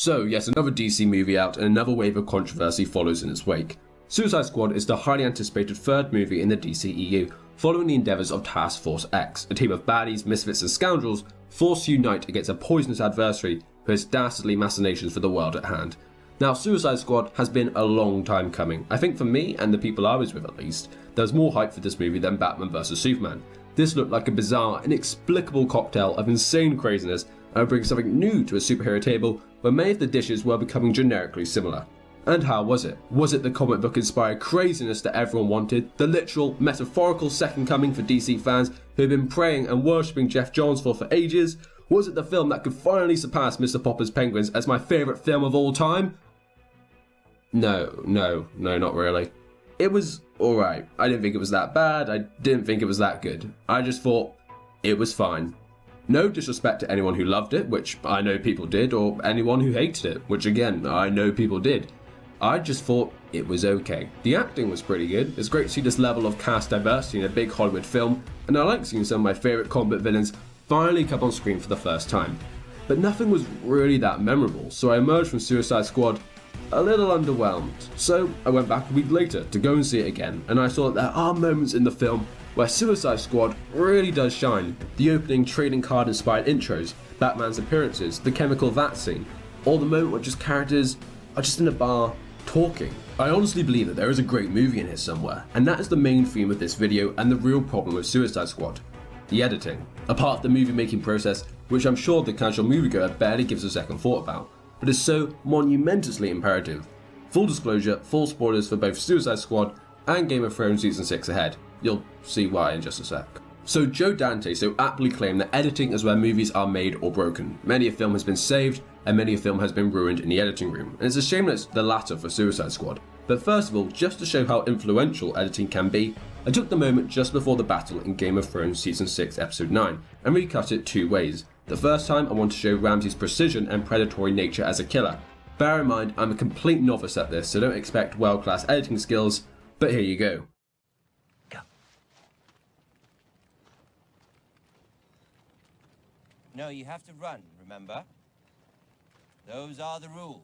So yes, another DC movie out and another wave of controversy follows in its wake. Suicide Squad is the highly anticipated third movie in the DCEU, following the endeavours of Task Force X, a team of baddies, misfits and scoundrels forced to unite against a poisonous adversary for his dastardly machinations for the world at hand. Now, Suicide Squad has been a long time coming. I think for me, and the people I was with at least, there was more hype for this movie than Batman vs Superman. This looked like a bizarre, inexplicable cocktail of insane craziness and would bring something new to a superhero table where many of the dishes were becoming generically similar. And how was it? Was it the comic book inspired craziness that everyone wanted? The literal, metaphorical second coming for DC fans who had been praying and worshipping Jeff Johns for ages? Was it the film that could finally surpass Mr. Popper's Penguins as my favourite film of all time? No, not really. It was alright. I didn't think it was that bad, I didn't think it was that good. I just thought it was fine. No disrespect to anyone who loved it, which I know people did, or anyone who hated it, which again, I know people did. I just thought it was okay. The acting was pretty good. It's great to see this level of cast diversity in a big Hollywood film, and I like seeing some of my favourite comic villains finally come on screen for the first time. But nothing was really that memorable, so I emerged from Suicide Squad a little underwhelmed. So I went back a week later to go and see it again, and I saw that there are moments in the film where Suicide Squad really does shine. The opening trading card inspired intros, Batman's appearances, the chemical vat scene, or the moment where just characters are just in a bar talking. I honestly believe that there is a great movie in here somewhere, and that is the main theme of this video and the real problem with Suicide Squad. The editing. A part of the movie making process which I'm sure the casual moviegoer barely gives a second thought about, but is so monumentously imperative. Full disclosure, full spoilers for both Suicide Squad and Game of Thrones Season 6 ahead. You'll see why in just a sec. So Joe Dante so aptly claimed that editing is where movies are made or broken. Many a film has been saved, and many a film has been ruined in the editing room, and it's a shame that it's the latter for Suicide Squad. But first of all, just to show how influential editing can be, I took the moment just before the battle in Game of Thrones Season 6 Episode 9, and recut it two ways. The first time I want to show Ramsay's precision and predatory nature as a killer. Bear in mind, I'm a complete novice at this, so don't expect world-class editing skills, but here you go. No, you have to run, remember? Those are the rules.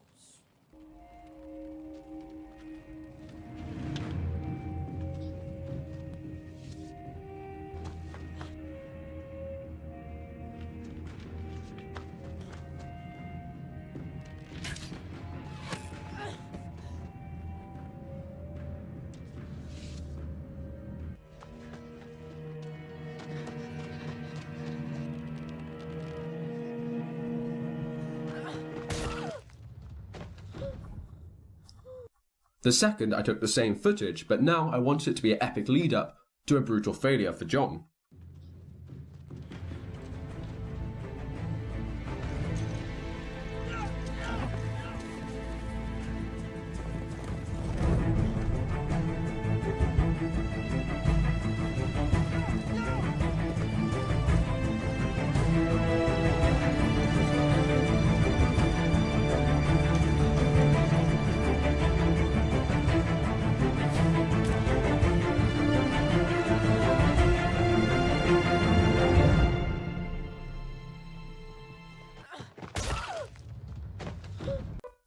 The second, I took the same footage, but now I wanted it to be an epic lead-up to a brutal failure for John.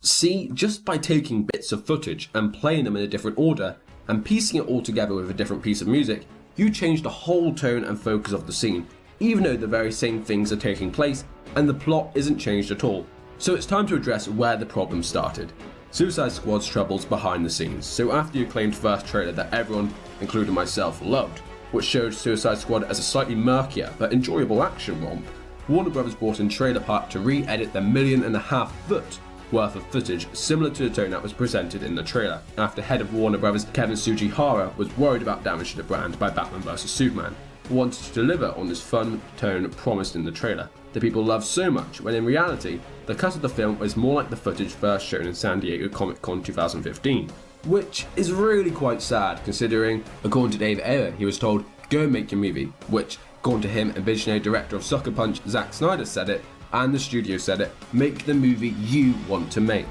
See, just by taking bits of footage and playing them in a different order and piecing it all together with a different piece of music, you change the whole tone and focus of the scene, even though the very same things are taking place and the plot isn't changed at all. So it's time to address where the problem started. Suicide Squad's troubles behind the scenes. So after the acclaimed first trailer that everyone, including myself, loved, which showed Suicide Squad as a slightly murkier but enjoyable action romp, Warner Bros. Brought in Trailer Park to re-edit the 1.5 million foot worth of footage similar to the tone that was presented in the trailer, after head of Warner Bros. Kevin Sugihara was worried about damage to the brand by Batman vs Superman, wanted to deliver on this fun tone promised in the trailer that people love so much, when in reality, the cut of the film was more like the footage first shown in San Diego Comic-Con 2015, which is really quite sad considering, according to Dave Ayer, he was told, go and make your movie, which, according to him and visionary director of Sucker Punch, Zack Snyder said it, and the studio said it, make the movie you want to make.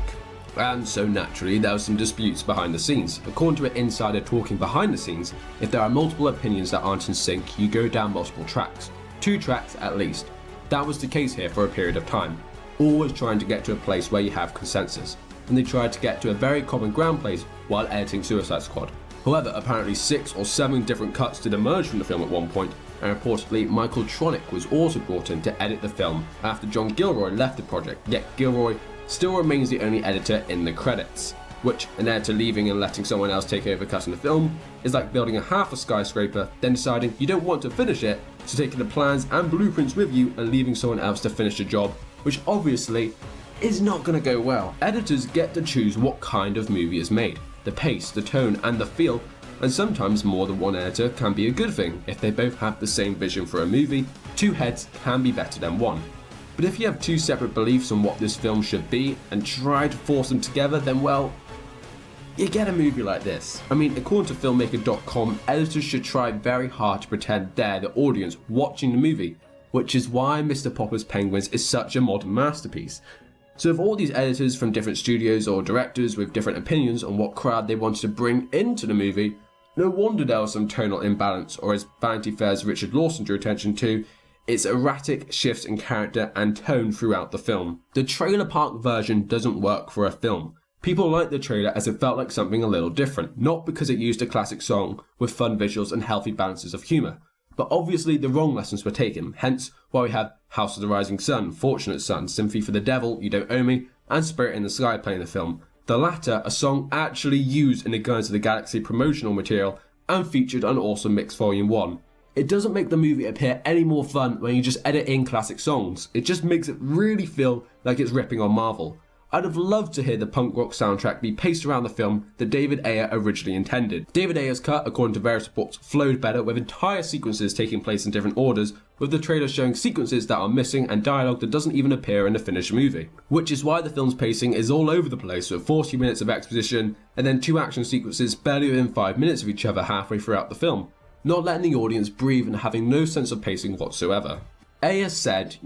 And so naturally, there were some disputes behind the scenes. According to an insider talking behind the scenes, if there are multiple opinions that aren't in sync, you go down multiple tracks. 2 tracks at least. That was the case here for a period of time. always trying to get to a place where you have consensus, and they tried to get to a very common ground place while editing Suicide Squad. However, apparently 6 or 7 different cuts did emerge from the film at one point, and reportedly Michael Tronick was also brought in to edit the film after John Gilroy left the project, yet Gilroy still remains the only editor in the credits. Which, an editor leaving and letting someone else take over cutting the film, is like building a half a skyscraper, then deciding you don't want to finish it, so taking the plans and blueprints with you and leaving someone else to finish the job, which obviously is not going to go well. Editors get to choose what kind of movie is made. The pace, the tone, and the feel, and sometimes more than one editor can be a good thing. If they both have the same vision for a movie, 2 heads can be better than one. But if you have 2 separate beliefs on what this film should be and try to force them together, then well, you get a movie like this. I mean, according to filmmaker.com, editors should try very hard to pretend they're the audience watching the movie, which is why Mr. Popper's Penguins is such a modern masterpiece. So if all these editors from different studios or directors with different opinions on what crowd they wanted to bring into the movie, no wonder there was some tonal imbalance, or as Vanity Fair's Richard Lawson drew attention to, its erratic shifts in character and tone throughout the film. The trailer park version doesn't work for a film. People liked the trailer as it felt like something a little different, not because it used a classic song with fun visuals and healthy balances of humour. But obviously the wrong lessons were taken, hence why we have House of the Rising Sun, Fortunate Son, Sympathy for the Devil, You Don't Owe Me, and Spirit in the Sky playing the film. The latter, a song actually used in the Guardians of the Galaxy promotional material and featured on Awesome Mix Volume 1. It doesn't make the movie appear any more fun when you just edit in classic songs, it just makes it really feel like it's ripping on Marvel. I'd have loved to hear the punk rock soundtrack be paced around the film that David Ayer originally intended. David Ayer's cut, according to various reports, flowed better with entire sequences taking place in different orders, with the trailer showing sequences that are missing and dialogue that doesn't even appear in the finished movie. Which is why the film's pacing is all over the place, with 40 minutes of exposition and then 2 action sequences barely within 5 minutes of each other halfway throughout the film, not letting the audience breathe and having no sense of pacing whatsoever. Ayer said,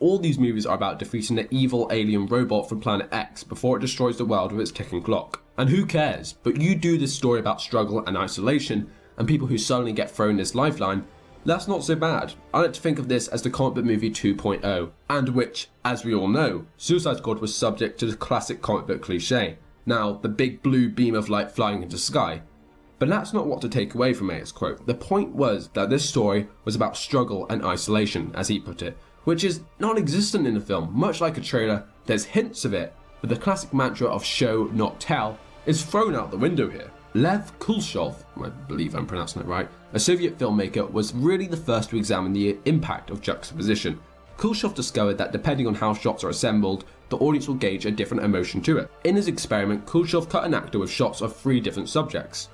all these movies are about defeating the evil alien robot from Planet X before it destroys the world with its ticking clock. And who cares? But you do this story about struggle and isolation, and people who suddenly get thrown this lifeline, that's not so bad. I like to think of this as the comic book movie 2.0, and which, as we all know, Suicide Squad was subject to the classic comic book cliche. Now, the big blue beam of light flying into the sky. But that's not what to take away from Ayer's quote. The point was that this story was about struggle and isolation, as he put it, which is non-existent in the film. Much like a trailer, there's hints of it, but the classic mantra of show, not tell, is thrown out the window here. Lev Kuleshov, I believe I'm pronouncing it right, a Soviet filmmaker, was really the first to examine the impact of juxtaposition. Kuleshov discovered that depending on how shots are assembled, the audience will gauge a different emotion to it. In his experiment, Kuleshov cut an actor with shots of 3 different subjects: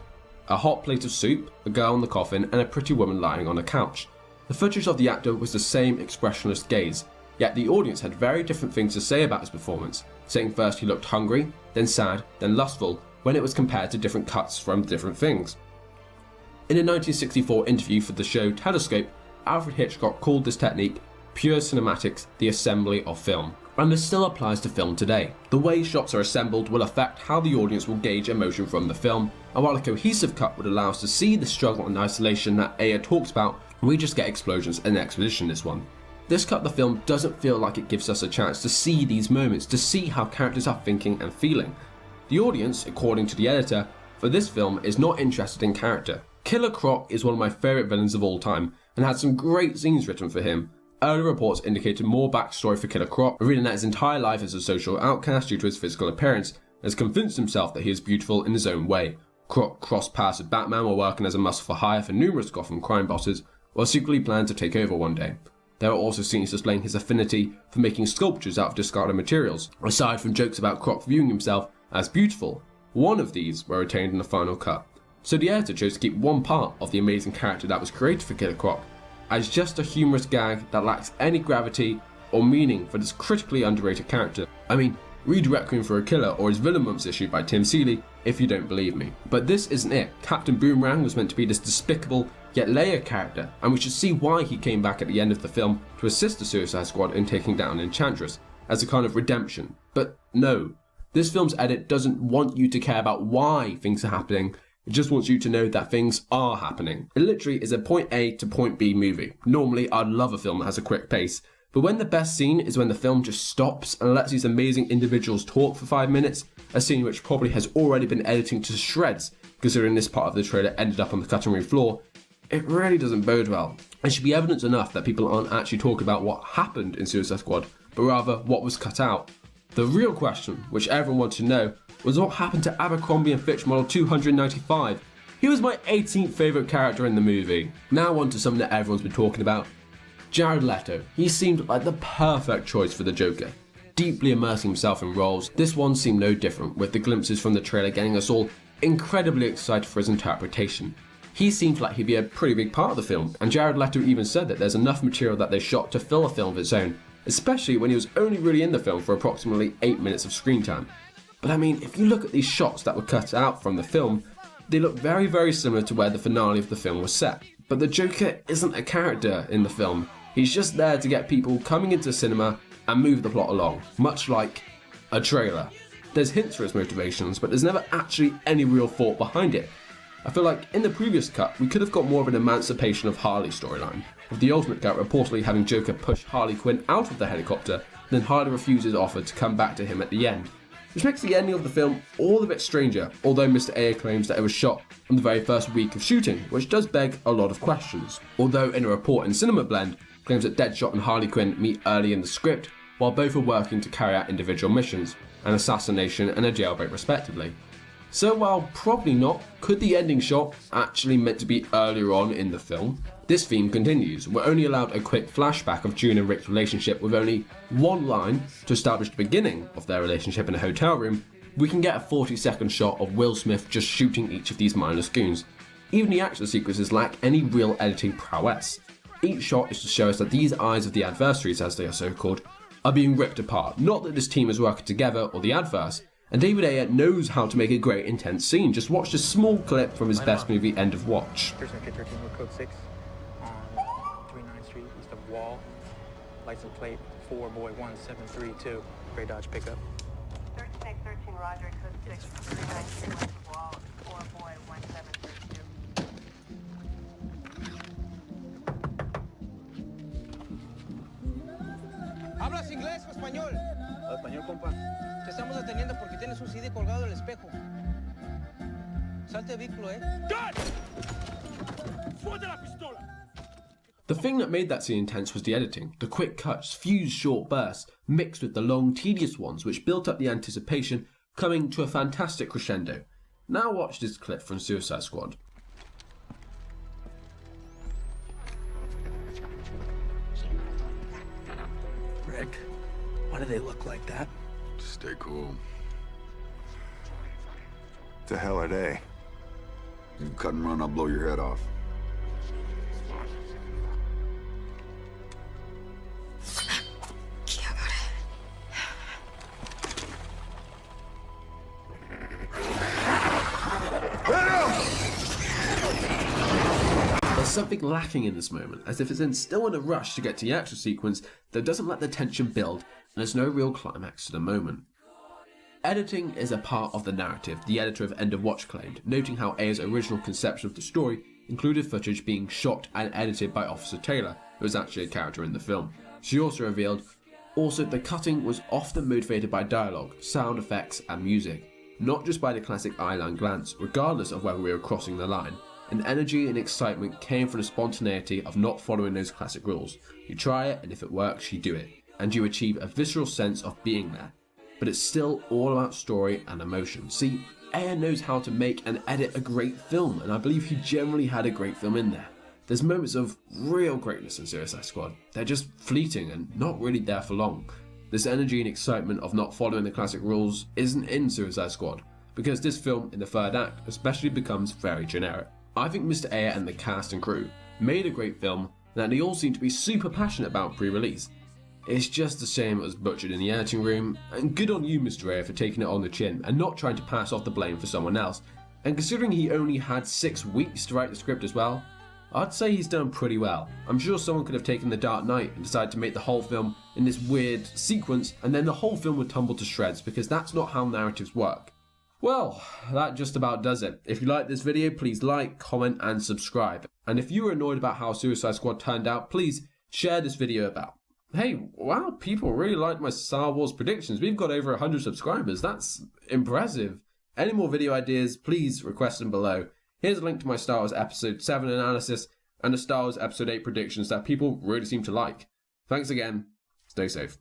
a hot plate of soup, a girl in the coffin, and a pretty woman lying on a couch. The footage of the actor was the same expressionless gaze, yet the audience had very different things to say about his performance, saying first he looked hungry, then sad, then lustful, when it was compared to different cuts from different things. In a 1964 interview for the show Telescope, Alfred Hitchcock called this technique pure cinematics, the assembly of film. And this still applies to film today. The way shots are assembled will affect how the audience will gauge emotion from the film, and while a cohesive cut would allow us to see the struggle and isolation that Ayer talks about, we just get explosions and exposition in this one. This cut of the film doesn't feel like it gives us a chance to see these moments, to see how characters are thinking and feeling. The audience, according to the editor, for this film is not interested in character. Killer Croc is one of my favourite villains of all time, and had some great scenes written for him. Earlier reports indicated more backstory for Killer Croc, revealing that his entire life as a social outcast due to his physical appearance, has convinced himself that he is beautiful in his own way. Croc crossed paths with Batman while working as a muscle for hire for numerous Gotham crime bosses, while secretly planned to take over one day. There are also scenes displaying his affinity for making sculptures out of discarded materials, aside from jokes about Croc viewing himself as beautiful. One of these were retained in the final cut. So the editor chose to keep one part of the amazing character that was created for Killer Croc as just a humorous gag that lacks any gravity or meaning for this critically underrated character. I mean, read Requiem for a Killer or his Villain Months issue by Tim Seeley if you don't believe me. But this isn't it. Captain Boomerang was meant to be this despicable yet layered character, and we should see why he came back at the end of the film to assist the Suicide Squad in taking down Enchantress, as a kind of redemption. But no, this film's edit doesn't want you to care about why things are happening. It just wants you to know that things are happening. It literally is a point A to point B movie. Normally, I'd love a film that has a quick pace, But when the best scene is when the film just stops and lets these amazing individuals talk for 5 minutes, a scene which probably has already been editing to shreds, considering this part of the trailer ended up on the cutting room floor, it really doesn't bode well. It should be evidence enough that people aren't actually talking about what happened in Suicide Squad, but rather what was cut out. The real question, which everyone wanted to know, was what happened to Abercrombie & Fitch model 295. He was my 18th favourite character in the movie. Now on to something that everyone's been talking about. Jared Leto. He seemed like the perfect choice for the Joker. Deeply immersing himself in roles, this one seemed no different, with the glimpses from the trailer getting us all incredibly excited for his interpretation. He seemed like he'd be a pretty big part of the film, and Jared Leto even said that there's enough material that they shot to fill a film of its own, especially when he was only really in the film for approximately 8 minutes of screen time. But I mean, if you look at these shots that were cut out from the film, they look very, very similar to where the finale of the film was set. But the Joker isn't a character in the film. He's just there to get people coming into cinema and move the plot along, much like a trailer. There's hints for his motivations, but there's never actually any real thought behind it. I feel like in the previous cut, we could have got more of an emancipation of Harley storyline, with the Ultimate Gut reportedly having Joker push Harley Quinn out of the helicopter, then Harley refuses offer to come back to him at the end, which makes the ending of the film all a bit stranger, although Mr. Ayer claims that it was shot on the very first week of shooting, which does beg a lot of questions. Although in a report in Cinema Blend, claims that Deadshot and Harley Quinn meet early in the script, while both are working to carry out individual missions, an assassination and a jailbreak respectively. So while probably not, could the ending shot actually meant to be earlier on in the film? This theme continues. We're only allowed a quick flashback of June and Rick's relationship with only one line to establish the beginning of their relationship in a hotel room. We can get a 40-second shot of Will Smith just shooting each of these mindless goons. Even the action sequences lack any real editing prowess. Each shot is to show us that these eyes of the adversaries, as they are so called, are being ripped apart. Not that this team is working together or the adverse. And David Ayer knows how to make a great intense scene. Just watch this small clip from his best movie, End of Watch. Person K13 with code 6 on 39th Street, east of Wall. License plate 4boy1732. Gray Dodge pickup. 1313 Roger, code 6, 39th Street, west of Wall, 4boy1732. ¿Hablas inglés o español? Español, compa. Te estamos deteniendo porque tienes un CD colgado del espejo. Salte del vehículo, The thing that made that scene intense was the editing. The quick cuts, fused short bursts, mixed with the long, tedious ones, which built up the anticipation, coming to a fantastic crescendo. Now watch this clip from Suicide Squad. Rick, why do they look like that? Stay cool. The hell are they? You cut and run, I'll blow your head off. There's something lacking in this moment, as if it's still in a rush to get to the action sequence that doesn't let the tension build, and there's no real climax to the moment. Editing is a part of the narrative, the editor of End of Watch claimed, noting how Ayer's original conception of the story included footage being shot and edited by Officer Taylor, who was actually a character in the film. She also revealed, the cutting was often motivated by dialogue, sound effects and music, not just by the classic eye-line glance, regardless of whether we were crossing the line. And energy and excitement came from the spontaneity of not following those classic rules. You try it, and if it works, you do it, and you achieve a visceral sense of being there. But it's still all about story and emotion. See, Ayer knows how to make and edit a great film, and I believe he generally had a great film in there. There's moments of real greatness in Suicide Squad. They're just fleeting and not really there for long. This energy and excitement of not following the classic rules isn't in Suicide Squad, because this film, in the third act, especially becomes very generic. I think Mr. Ayer and the cast and crew made a great film that they all seem to be super passionate about pre-release. It's just a shame it was butchered in the editing room, and good on you, Mr. Ayer, for taking it on the chin and not trying to pass off the blame for someone else. And considering he only had 6 weeks to write the script as well, I'd say he's done pretty well. I'm sure someone could have taken The Dark Knight and decided to make the whole film in this weird sequence, and then the whole film would tumble to shreds, because that's not how narratives work. Well, that just about does it. If you liked this video, please like, comment and subscribe. And if you were annoyed about how Suicide Squad turned out, please share this video about. hey, wow, people really like my Star Wars predictions. We've got over 100 subscribers. That's impressive. Any more video ideas, please request them below. Here's a link to my Star Wars Episode 7 analysis and the Star Wars Episode 8 predictions that people really seem to like. Thanks again. Stay safe.